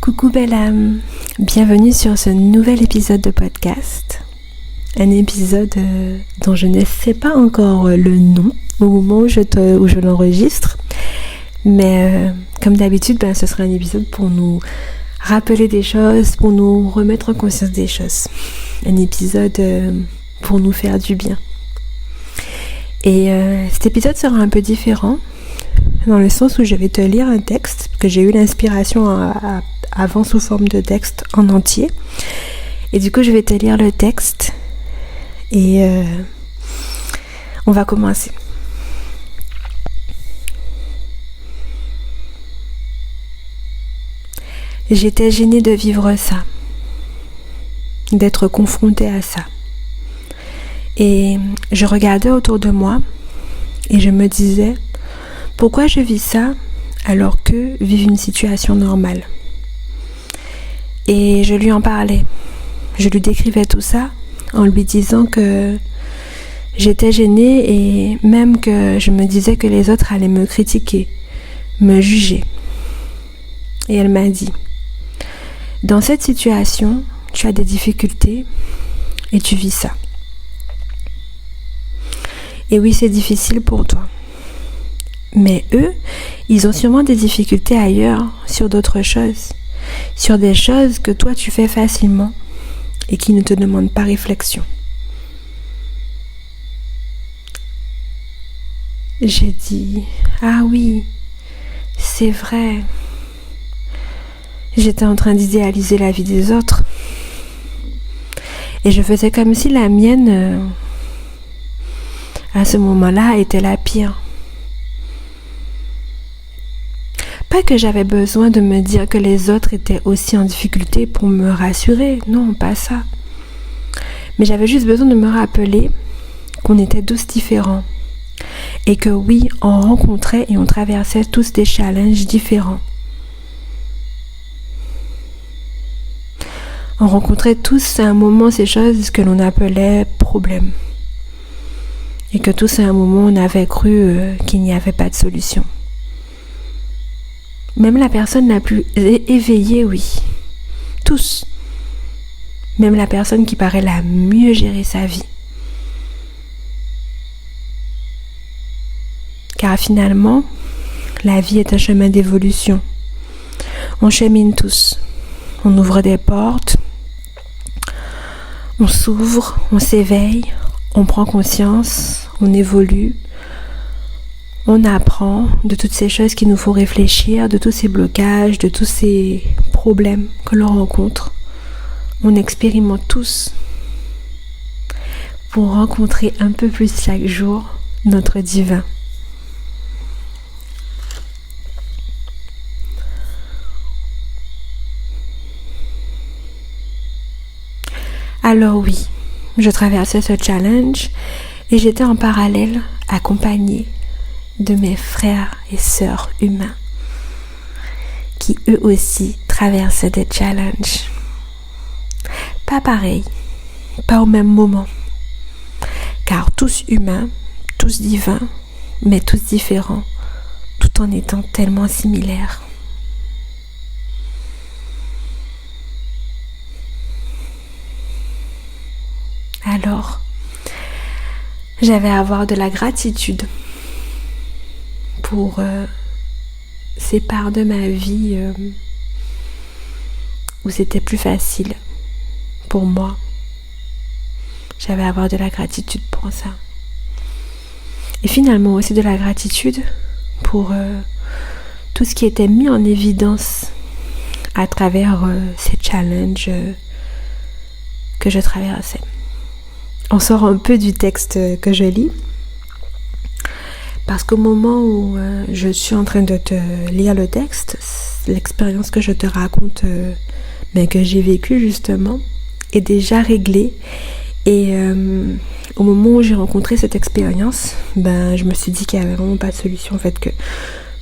Coucou belle âme, bienvenue sur ce nouvel épisode de podcast. Un épisode dont je ne sais pas encore le nom au moment où je l'enregistre. Mais comme d'habitude, ce sera un épisode pour nous rappeler des choses, pour nous remettre en conscience des choses. Un épisode pour nous faire du bien. Et cet épisode sera un peu différent, dans le sens où je vais te lire un texte, que j'ai eu l'inspiration avant sous forme de texte en entier. Et du coup, je vais te lire le texte et on va commencer. J'étais gênée de vivre ça, d'être confrontée à ça. Et je regardais autour de moi et je me disais, pourquoi je vis ça alors que vivre une situation normale? Et je lui en parlais. Je lui décrivais tout ça en lui disant que j'étais gênée et même que je me disais que les autres allaient me critiquer, me juger. Et elle m'a dit, dans cette situation, tu as des difficultés et tu vis ça. Et oui, c'est difficile pour toi. Mais eux, ils ont sûrement des difficultés ailleurs, sur d'autres choses. Sur des choses que toi, tu fais facilement et qui ne te demandent pas réflexion. J'ai dit, ah oui, c'est vrai. J'étais en train d'idéaliser la vie des autres. Et je faisais comme si la mienne, à ce moment-là, était la pire. Pas que j'avais besoin de me dire que les autres étaient aussi en difficulté pour me rassurer, non, pas ça. Mais j'avais juste besoin de me rappeler qu'on était tous différents. Et que oui, on rencontrait et on traversait tous des challenges différents. On rencontrait tous à un moment ces choses que l'on appelait problèmes. Et que tous à un moment on avait cru qu'il n'y avait pas de solution. Même la personne la plus éveillée, oui. Tous. Même la personne qui paraît la mieux gérer sa vie. Car finalement, la vie est un chemin d'évolution. On chemine tous. On ouvre des portes. On s'ouvre, on s'éveille, on prend conscience, on évolue. On apprend de toutes ces choses qui nous font réfléchir, de tous ces blocages, de tous ces problèmes que l'on rencontre. On expérimente tous pour rencontrer un peu plus chaque jour notre divin. Alors oui, je traversais ce challenge et j'étais en parallèle accompagnée de mes frères et sœurs humains qui eux aussi traversaient des challenges. Pas pareil, pas au même moment, car tous humains, tous divins, mais tous différents, tout en étant tellement similaires. Alors, j'avais à avoir de la gratitude pour ces parts de ma vie où c'était plus facile pour moi. J'avais à avoir de la gratitude pour ça. Et finalement aussi de la gratitude pour tout ce qui était mis en évidence à travers ces challenges que je traversais. On sort un peu du texte que je lis. Parce qu'au moment où je suis en train de te lire le texte, l'expérience que je te raconte, que j'ai vécue justement, est déjà réglée. Et au moment où j'ai rencontré cette expérience, je me suis dit qu'il n'y avait vraiment pas de solution. En fait, que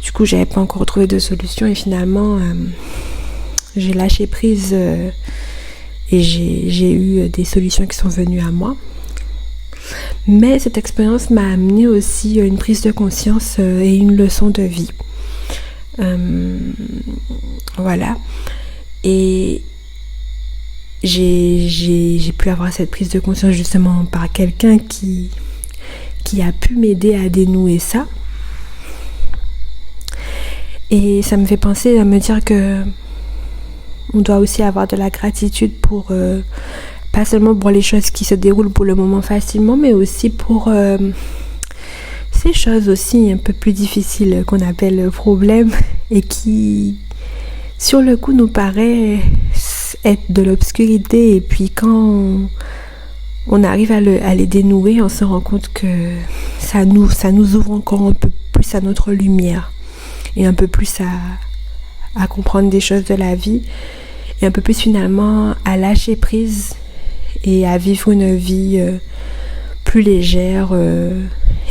du coup, j'avais pas encore trouvé de solution. Et finalement, j'ai lâché prise et j'ai eu des solutions qui sont venues à moi. Mais cette expérience m'a amené aussi une prise de conscience et une leçon de vie. Voilà. Et j'ai pu avoir cette prise de conscience justement par quelqu'un qui a pu m'aider à dénouer ça. Et ça me fait penser à me dire que on doit aussi avoir de la gratitude pour pas seulement pour les choses qui se déroulent pour le moment facilement, mais aussi pour ces choses aussi un peu plus difficiles qu'on appelle problèmes et qui sur le coup nous paraît être de l'obscurité, et puis quand on arrive à les dénouer, on se rend compte que ça nous ouvre encore un peu plus à notre lumière et un peu plus à comprendre des choses de la vie et un peu plus finalement à lâcher prise et à vivre une vie plus légère,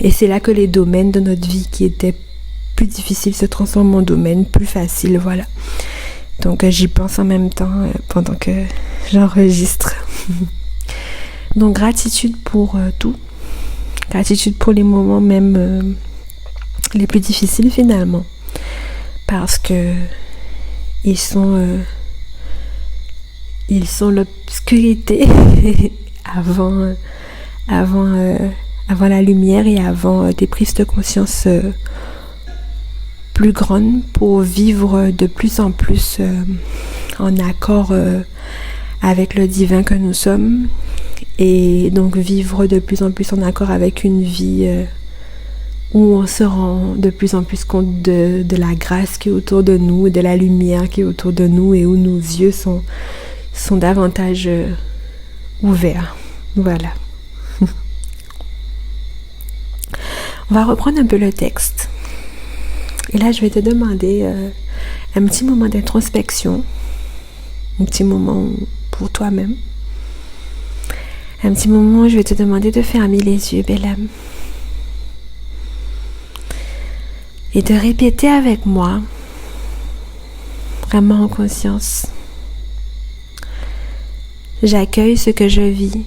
et c'est là que les domaines de notre vie qui étaient plus difficiles se transforment en domaines plus faciles, voilà. Donc j'y pense en même temps pendant que j'enregistre. Donc gratitude pour tout, gratitude pour les moments même les plus difficiles finalement, parce que ils sont l'obscurité avant la lumière et avant des prises de conscience plus grandes pour vivre de plus en plus en accord avec le divin que nous sommes, et donc vivre de plus en plus en accord avec une vie où on se rend de plus en plus compte de la grâce qui est autour de nous, de la lumière qui est autour de nous, et où nos yeux sont davantage ouverts. Voilà. On va reprendre un peu le texte. Et là, je vais te demander un petit moment d'introspection, un petit moment pour toi-même. Un petit moment où je vais te demander de fermer les yeux, belle âme. Et de répéter avec moi, vraiment en conscience. J'accueille ce que je vis,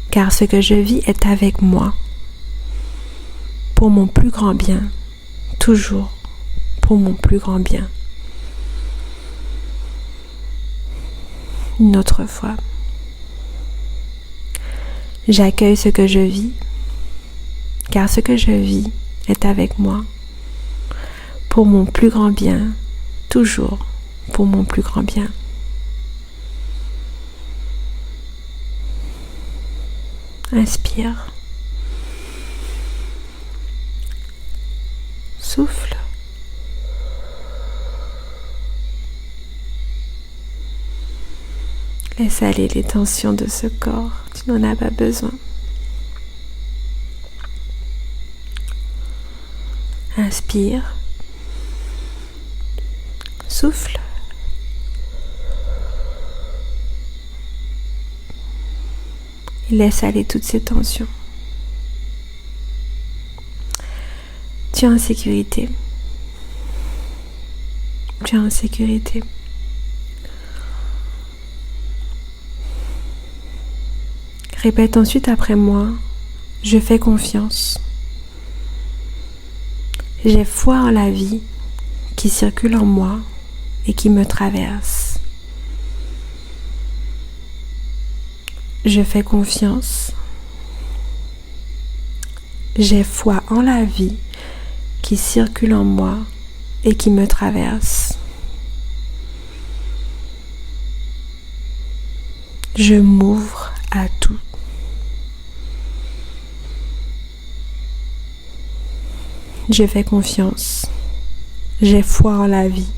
car ce que je vis est avec moi, pour mon plus grand bien, toujours pour mon plus grand bien. Une autre fois. J'accueille ce que je vis, car ce que je vis est avec moi, pour mon plus grand bien, toujours pour mon plus grand bien. Inspire. Souffle. Laisse aller les tensions de ce corps, tu n'en as pas besoin. Inspire. Souffle. Et laisse aller toutes ces tensions. Tu es en sécurité. Tu es en sécurité. Répète ensuite après moi, je fais confiance. J'ai foi en la vie qui circule en moi et qui me traverse. Je fais confiance. J'ai foi en la vie qui circule en moi et qui me traverse. Je m'ouvre à tout. Je fais confiance. J'ai foi en la vie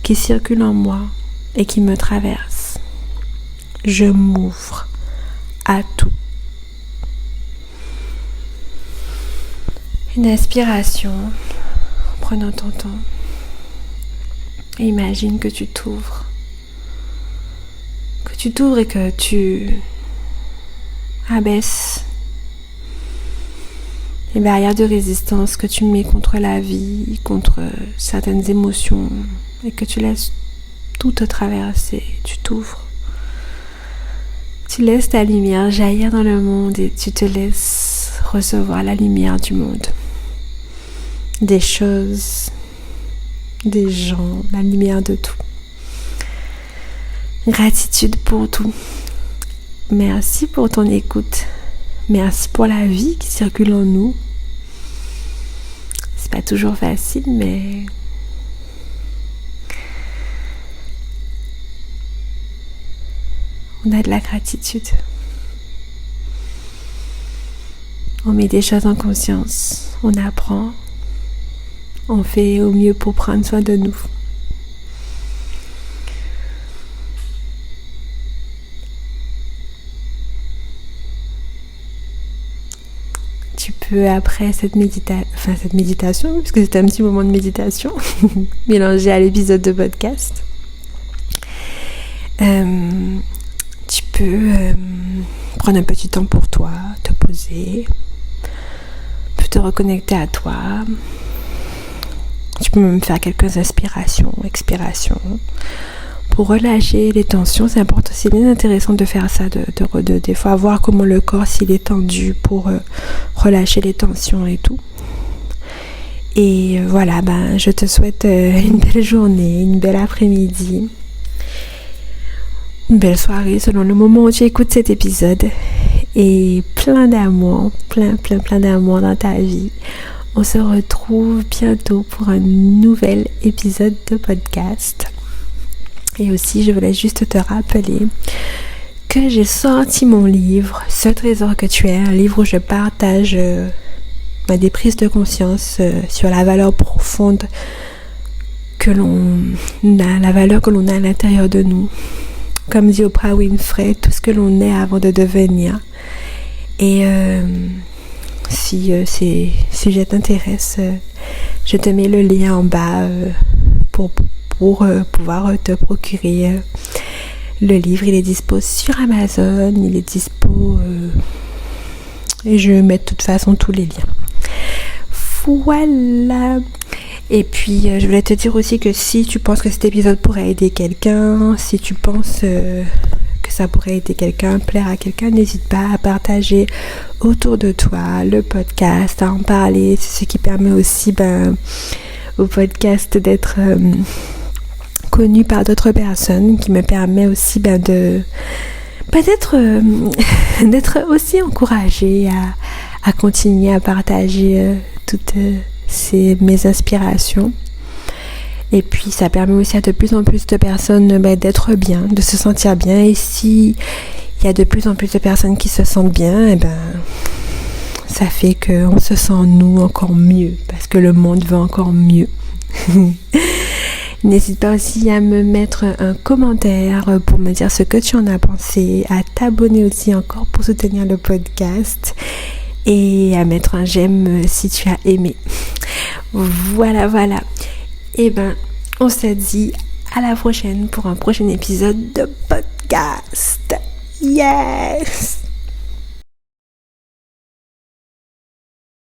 qui circule en moi et qui me traverse. Je m'ouvre à tout. Une inspiration, prenons ton temps. Imagine que tu t'ouvres. Que tu t'ouvres et que tu abaisses les barrières de résistance que tu mets contre la vie, contre certaines émotions, et que tu laisses tout te traverser. Tu t'ouvres. Tu laisses ta lumière jaillir dans le monde et tu te laisses recevoir la lumière du monde. Des choses, des gens, la lumière de tout. Gratitude pour tout. Merci pour ton écoute. Merci pour la vie qui circule en nous. C'est pas toujours facile, mais on a de la gratitude. On met des choses en conscience. On apprend. On fait au mieux pour prendre soin de nous. Tu peux, après cette méditation, parce que c'était un petit moment de méditation, mélangé à l'épisode de podcast, tu peux prendre un petit temps pour toi, te poser, te reconnecter à toi. Tu peux même faire quelques inspirations, expirations, pour relâcher les tensions. C'est important, c'est bien intéressant de faire ça, de des fois voir comment le corps, s'il est tendu, pour relâcher les tensions et tout. Et voilà, je te souhaite une belle journée, une belle après-midi, une belle soirée selon le moment où tu écoutes cet épisode, et plein d'amour, plein d'amour dans ta vie. On se retrouve bientôt pour un nouvel épisode de podcast. Et aussi, je voulais juste te rappeler que j'ai sorti mon livre, Ce trésor que tu es, un livre où je partage des prises de conscience sur la valeur profonde que l'on a, la valeur que l'on a à l'intérieur de nous. Comme dit Oprah Winfrey, tout ce que l'on est avant de devenir. Et si ces sujets t'intéressent, je te mets le lien en bas pour pouvoir te procurer le livre. Il est dispo sur Amazon, il est dispo et je vais mettre de toute façon tous les liens. Voilà. Et puis je voulais te dire aussi que si tu penses que cet épisode pourrait aider quelqu'un, si tu penses que ça pourrait aider quelqu'un, plaire à quelqu'un, n'hésite pas à partager autour de toi le podcast, à en parler. C'est ce qui permet aussi au podcast d'être connu par d'autres personnes, qui me permet aussi d'être aussi encouragée à continuer à partager toutes mes inspirations. Et puis ça permet aussi à de plus en plus de personnes d'être bien, de se sentir bien. Et si il y a de plus en plus de personnes qui se sentent bien, ça fait qu'on se sent nous encore mieux, parce que le monde va encore mieux. N'hésite pas aussi à me mettre un commentaire pour me dire ce que tu en as pensé, à t'abonner aussi encore pour soutenir le podcast, et à mettre un j'aime si tu as aimé. Voilà. Et on se dit à la prochaine pour un prochain épisode de podcast. Yes!